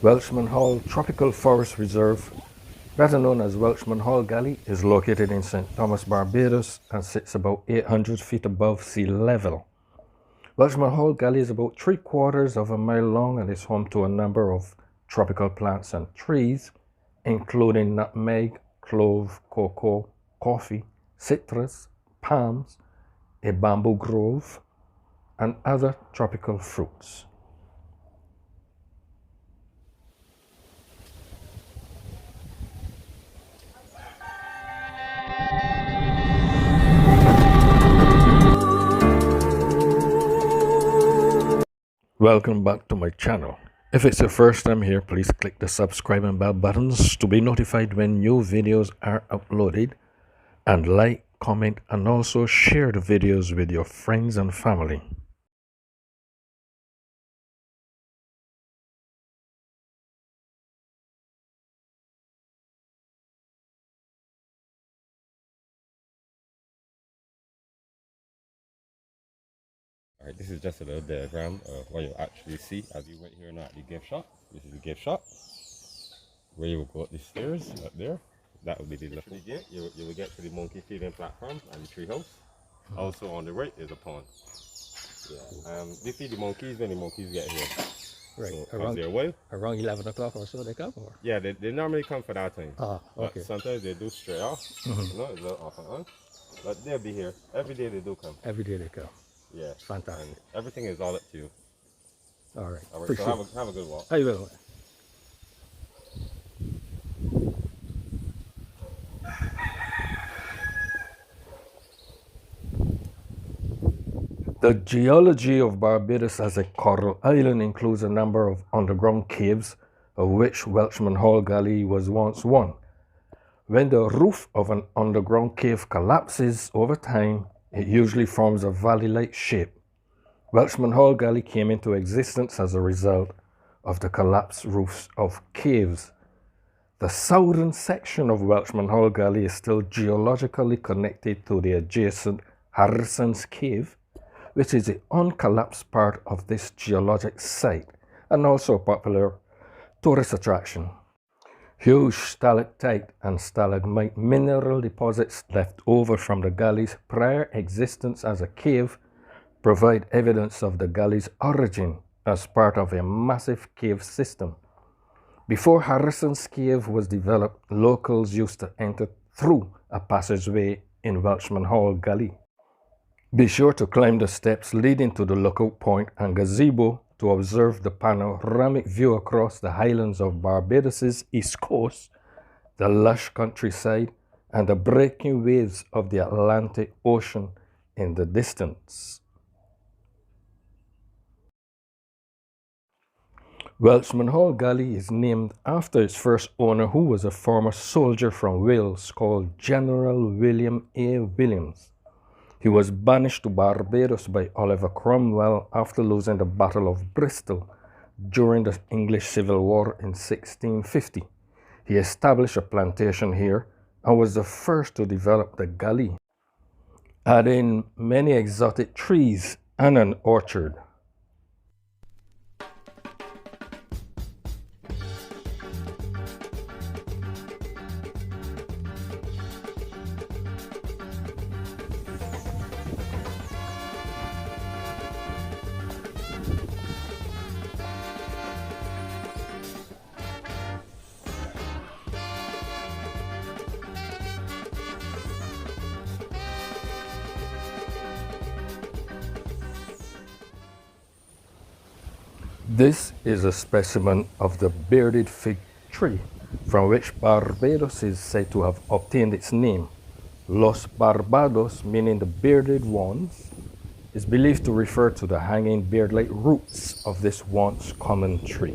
Welchman Hall Tropical Forest Reserve, better known as Welchman Hall Gully, is located in St. Thomas, Barbados and sits about 800 feet above sea level. Welchman Hall Gully is about 3/4 of a mile long and is home to a number of tropical plants and trees, including nutmeg, clove, cocoa, coffee, citrus, palms, a bamboo grove, and other tropical fruits. Welcome back to my channel. If it's your first time here, please click the subscribe and bell buttons to be notified when new videos are uploaded, and like, comment, and also share the videos with your friends and family. Alright, this is just a little diagram of what you actually see as you went here now at the gift shop. This is the gift shop, where you will go up the stairs up there. That would be the left gate. You will get to the monkey feeding platform and the tree house. Also on the right is a pond. Yeah. They feed the monkeys when the monkeys get here. Right, So around 11 o'clock or so they come? Or? Yeah, they normally come for that time. Ah, okay. But sometimes they do stray off, you know, it's a little off and on. But they'll be here. Every day they do come. Every day they come. Yeah. Fantastic. And everything is all up to you. All right. All right, so have a good walk. I will. The geology of Barbados as a coral island includes a number of underground caves, of which Welchman Hall Gully was once one. When the roof of an underground cave collapses over time, it usually forms a valley-like shape. Welchman Hall Gully came into existence as a result of the collapsed roofs of caves. The southern section of Welchman Hall Gully is still geologically connected to the adjacent Harrison's Cave, which is the uncollapsed part of this geologic site and also a popular tourist attraction. Huge stalactite and stalagmite mineral deposits left over from the gully's prior existence as a cave provide evidence of the gully's origin as part of a massive cave system. Before Harrison's Cave was developed, locals used to enter through a passageway in Welchman Hall Gully. Be sure to climb the steps leading to the lookout point and gazebo to observe the panoramic view across the highlands of Barbados's east coast, the lush countryside, and the breaking waves of the Atlantic Ocean in the distance. Welchman Hall Gully is named after its first owner, who was a former soldier from Wales called General William A. Williams. He was banished to Barbados by Oliver Cromwell after losing the Battle of Bristol during the English Civil War in 1650. He established a plantation here and was the first to develop the gully, adding many exotic trees and an orchard. This is a specimen of the bearded fig tree, from which Barbados is said to have obtained its name. Los Barbados, meaning the bearded ones, is believed to refer to the hanging beard-like roots of this once common tree.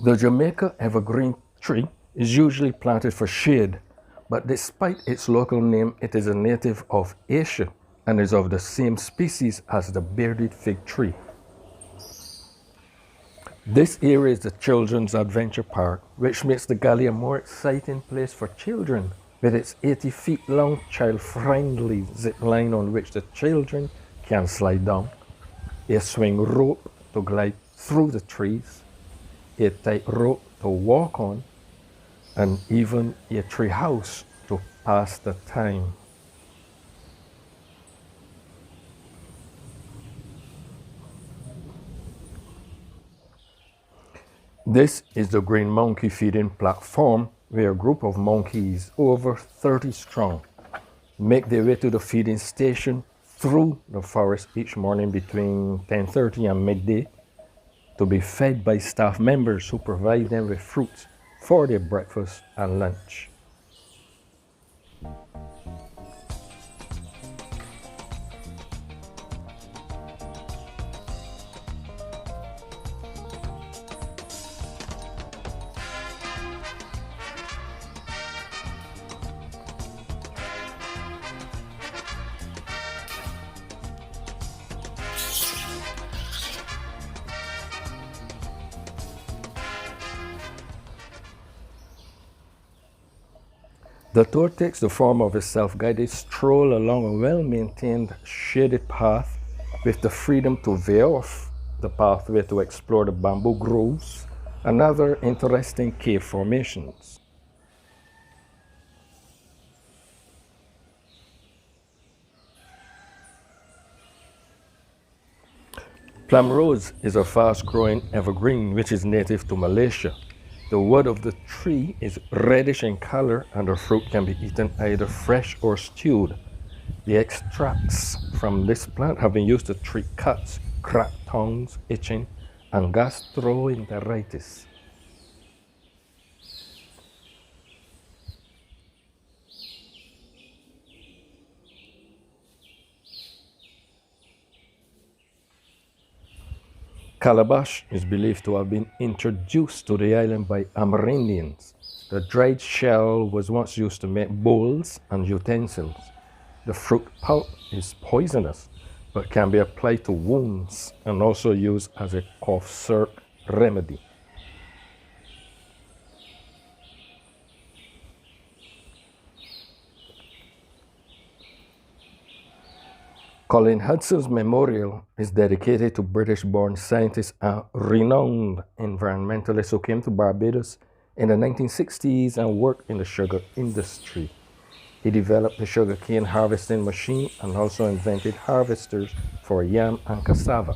The Jamaica evergreen tree is usually planted for shade, but despite its local name, it is a native of Asia and is of the same species as the bearded fig tree. This area is the Children's Adventure Park, which makes the gully a more exciting place for children, with its 80 feet long child-friendly zip line on which the children can slide down, a swing rope to glide through the trees, a tight rope to walk on, and even a tree house to pass the time. This is the Green Monkey feeding platform where a group of monkeys, over 30 strong, make their way to the feeding station through the forest each morning between 10:30 and midday to be fed by staff members who provide them with fruits for their breakfast and lunch. The tour takes the form of a self-guided stroll along a well-maintained shaded path with the freedom to veer off the pathway to explore the bamboo groves and other interesting cave formations. Plum rose is a fast-growing evergreen which is native to Malaysia. The wood of the tree is reddish in color and the fruit can be eaten either fresh or stewed. The extracts from this plant have been used to treat cuts, cracked tongues, itching, and gastroenteritis. Calabash is believed to have been introduced to the island by Amerindians. The dried shell was once used to make bowls and utensils. The fruit pulp is poisonous, but can be applied to wounds and also used as a cough syrup remedy. Colin Hudson's memorial is dedicated to British-born scientist and renowned environmentalist who came to Barbados in the 1960s and worked in the sugar industry. He developed the sugarcane harvesting machine and also invented harvesters for yam and cassava.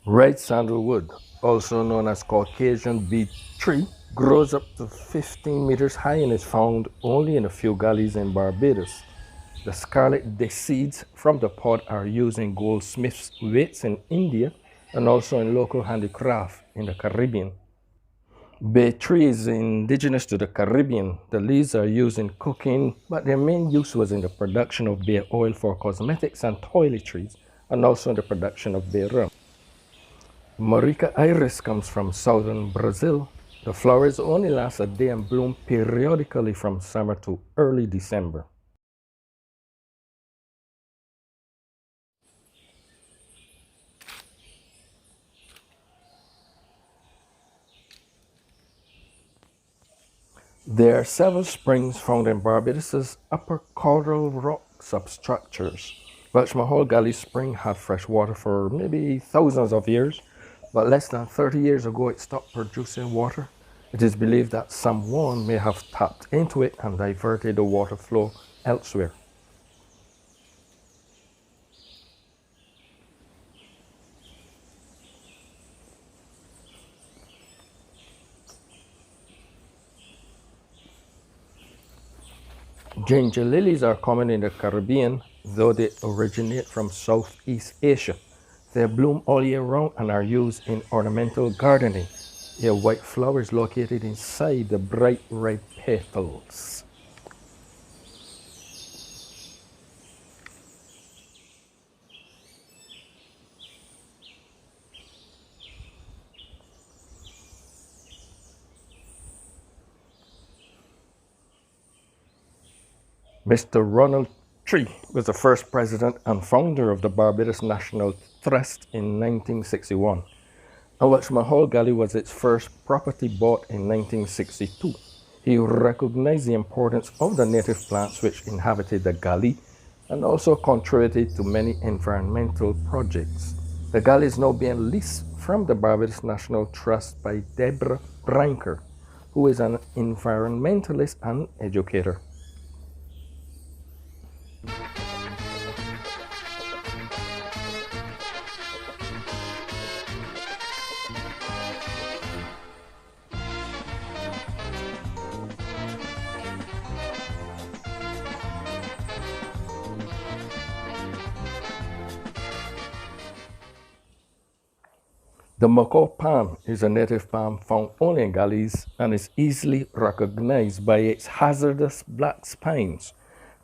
Red sandalwood, also known as Caucasian beech tree, grows up to 15 meters high and is found only in a few gullies in Barbados. The scarlet seeds from the pod are used in goldsmiths' weights in India and also in local handicraft in the Caribbean. Bay tree is indigenous to the Caribbean. The leaves are used in cooking, but their main use was in the production of bay oil for cosmetics and toiletries, and also in the production of bay rum. Marica iris comes from southern Brazil. The flowers only last a day and bloom periodically from summer to early December. There are several springs found in Barbados' upper coral rock substructures. Welchman Hall Gully spring had fresh water for maybe thousands of years, but less than 30 years ago it stopped producing water. It is believed that someone may have tapped into it and diverted the water flow elsewhere. Ginger lilies are common in the Caribbean, though they originate from Southeast Asia. They bloom all year round and are used in ornamental gardening. A white flower is located inside the bright red petals. Mr. Ronald Tree was the first president and founder of the Barbados National Trust in 1961. And Welchman Hall Gully was its first property bought in 1962. He recognized the importance of the native plants which inhabited the gully and also contributed to many environmental projects. The galley is now being leased from the Barbados National Trust by Deborah Brinker, who is an environmentalist and educator. The macaw palm is a native palm found only in galleys and is easily recognized by its hazardous black spines,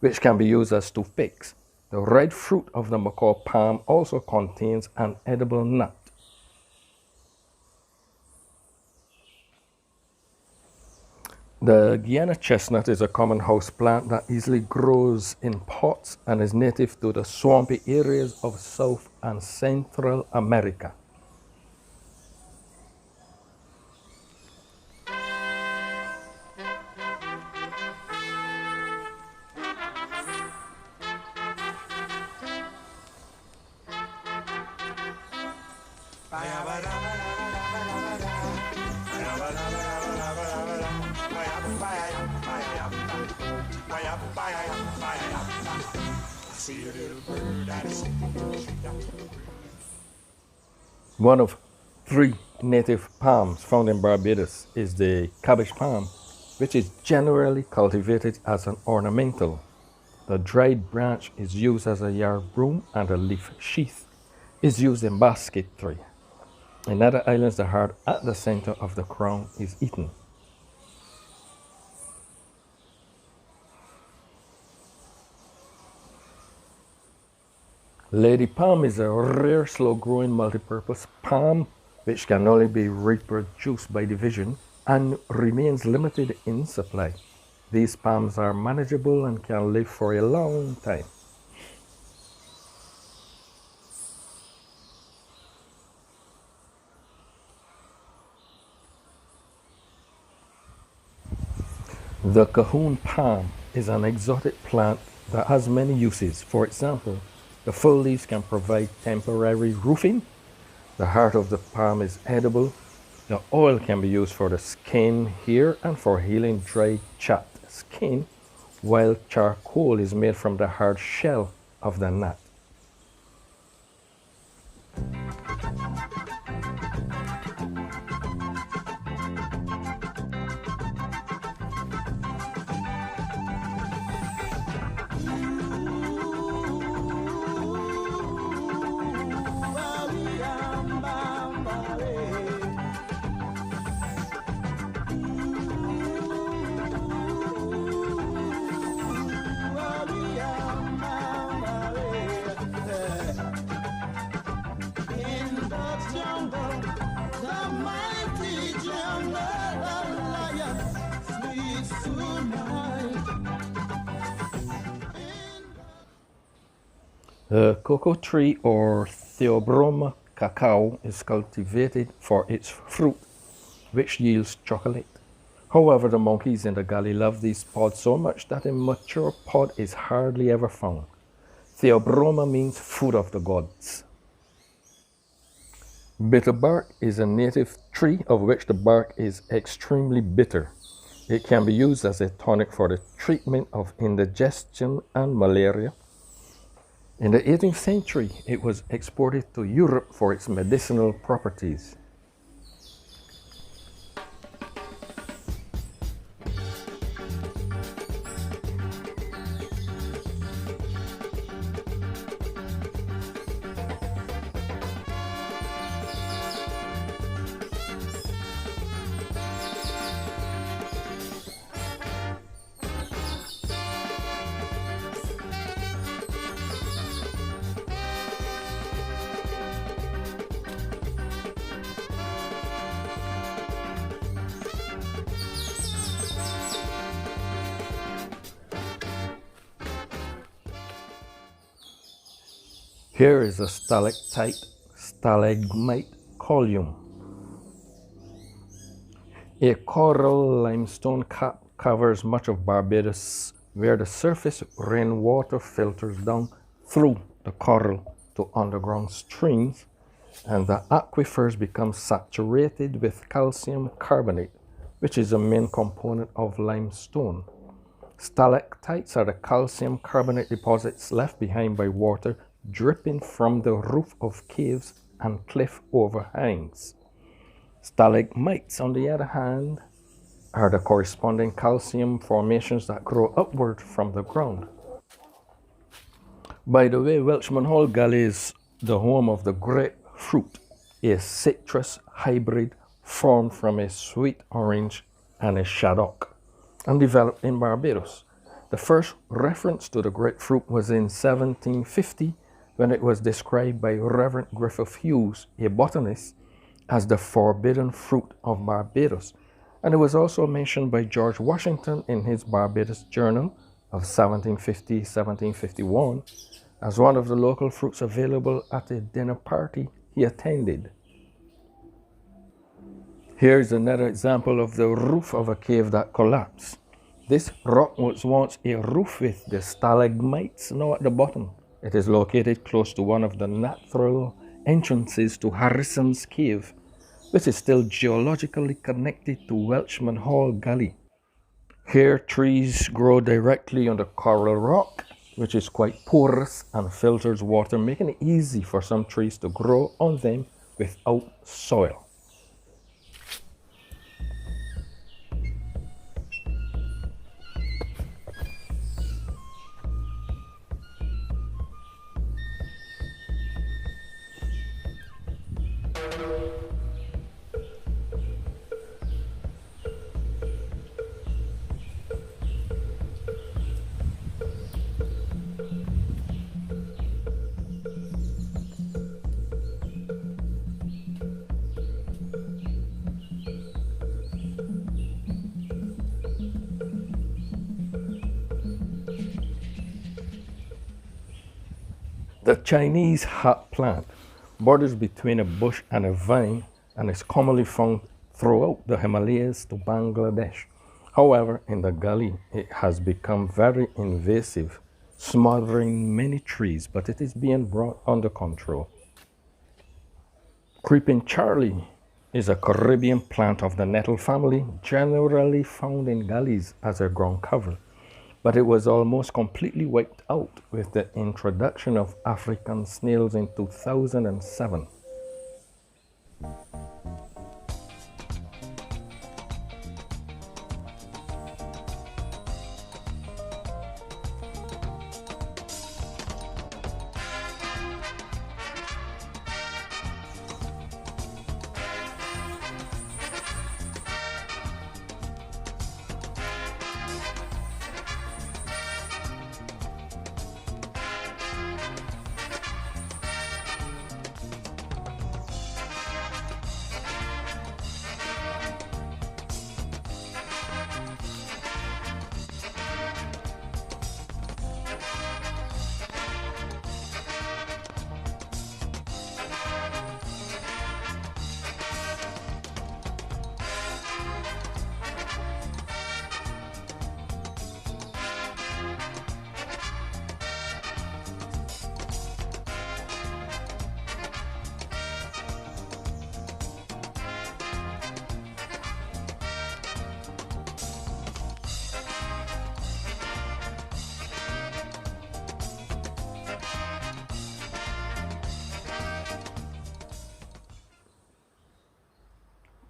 which can be used as toothpicks. The red fruit of the macaw palm also contains an edible nut. The Guiana chestnut is a common house plant that easily grows in pots and is native to the swampy areas of South and Central America. One of 3 native palms found in Barbados is the cabbage palm, which is generally cultivated as an ornamental. The dried branch is used as a yard broom and the leaf sheath is used in basketry. In other islands, the heart at the center of the crown is eaten. Lady palm is a rare, slow-growing, multi-purpose palm which can only be reproduced by division and remains limited in supply. These palms are manageable and can live for a long time. The cahoon palm is an exotic plant that has many uses. For example, the full leaves can provide temporary roofing. The heart of the palm is edible. The oil can be used for the skin, hair, and for healing dry, chapped skin, while charcoal is made from the hard shell of the nut. The cocoa tree or Theobroma cacao is cultivated for its fruit, which yields chocolate. However, the monkeys in the galley love these pods so much that a mature pod is hardly ever found. Theobroma means food of the gods. Bitterbark is a native tree of which the bark is extremely bitter. It can be used as a tonic for the treatment of indigestion and malaria. In the 18th century, it was exported to Europe for its medicinal properties. Here is a stalactite, stalagmite column. A coral limestone cap covers much of Barbados, where the surface rainwater filters down through the coral to underground streams and the aquifers become saturated with calcium carbonate, which is a main component of limestone. Stalactites are the calcium carbonate deposits left behind by water dripping from the roof of caves and cliff overhangs. Stalagmites, on the other hand, are the corresponding calcium formations that grow upward from the ground. By the way, Welchman Hall Gully is the home of the grapefruit, a citrus hybrid formed from a sweet orange and a shaddock, and developed in Barbados. The first reference to the grapefruit was in 1750, when it was described by Reverend Griffith Hughes, a botanist, as the forbidden fruit of Barbados, and it was also mentioned by George Washington in his Barbados Journal of 1750-1751 as one of the local fruits available at a dinner party he attended. Here is another example of the roof of a cave that collapsed. This rock was once a roof with the stalagmites now at the bottom. It is located close to one of the natural entrances to Harrison's Cave, which is still geologically connected to Welchman Hall Gully. Here, trees grow directly on the coral rock, which is quite porous and filters water, making it easy for some trees to grow on them without soil. The Chinese hat plant borders between a bush and a vine and is commonly found throughout the Himalayas to Bangladesh. However, in the gully, it has become very invasive, smothering many trees, but it is being brought under control. Creeping Charlie is a Caribbean plant of the nettle family, generally found in gullies as a ground cover, but it was almost completely wiped out with the introduction of African snails in 2007.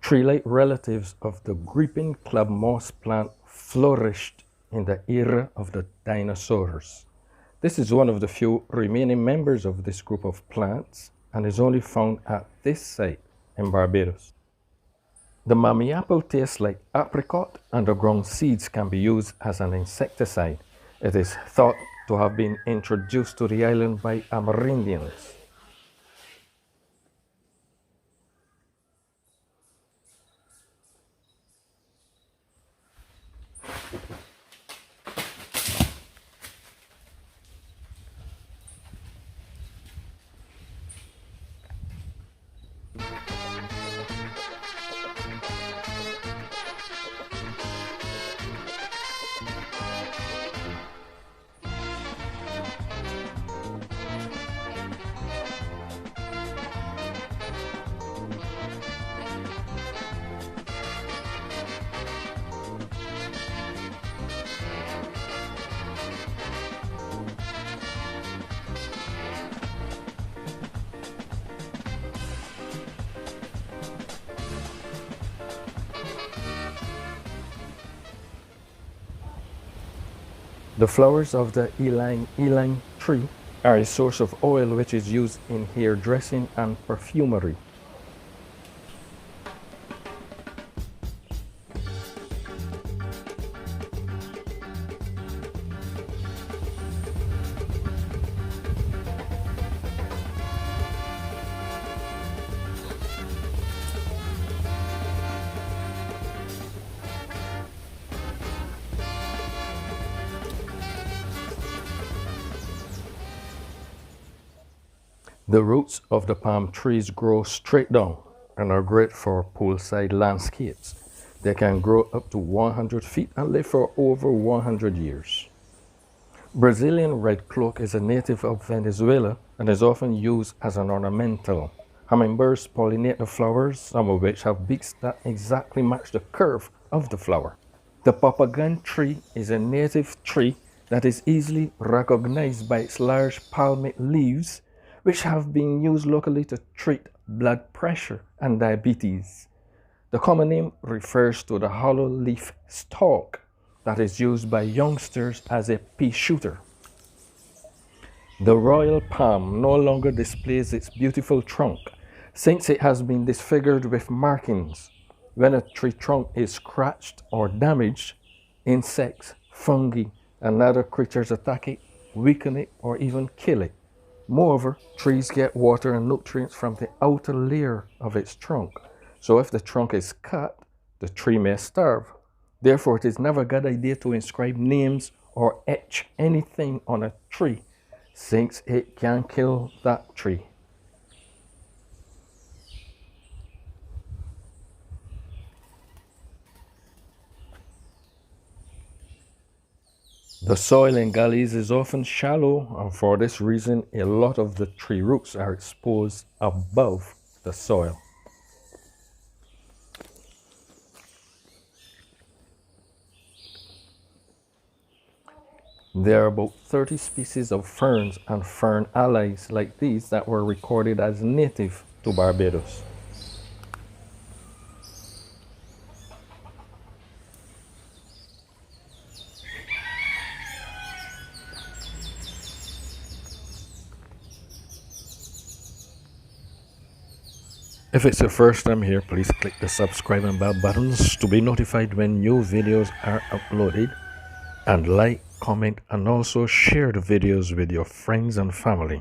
Tree-like relatives of the creeping club moss plant flourished in the era of the dinosaurs. This is one of the few remaining members of this group of plants and is only found at this site in Barbados. The mammy apple tastes like apricot, and the ground seeds can be used as an insecticide. It is thought to have been introduced to the island by Amerindians. The flowers of the ylang tree are a source of oil which is used in hairdressing and perfumery. The roots of the palm trees grow straight down and are great for poolside landscapes. They can grow up to 100 feet and live for over 100 years. Brazilian red cloak is a native of Venezuela and is often used as an ornamental. Hummingbirds pollinate the flowers, some of which have beaks that exactly match the curve of the flower. The papagan tree is a native tree that is easily recognized by its large palmate leaves, which have been used locally to treat blood pressure and diabetes. The common name refers to the hollow leaf stalk that is used by youngsters as a pea shooter. The royal palm no longer displays its beautiful trunk, since it has been disfigured with markings. When a tree trunk is scratched or damaged, insects, fungi, and other creatures attack it, weaken it, or even kill it. Moreover, trees get water and nutrients from the outer layer of its trunk. So if the trunk is cut, the tree may starve. Therefore, it is never a good idea to inscribe names or etch anything on a tree, since it can kill that tree. The soil in gullies is often shallow, and for this reason, a lot of the tree roots are exposed above the soil. There are about 30 species of ferns and fern allies like these that were recorded as native to Barbados. If it's your first time here, please click the subscribe and bell buttons to be notified when new videos are uploaded, and like, comment, and also share the videos with your friends and family.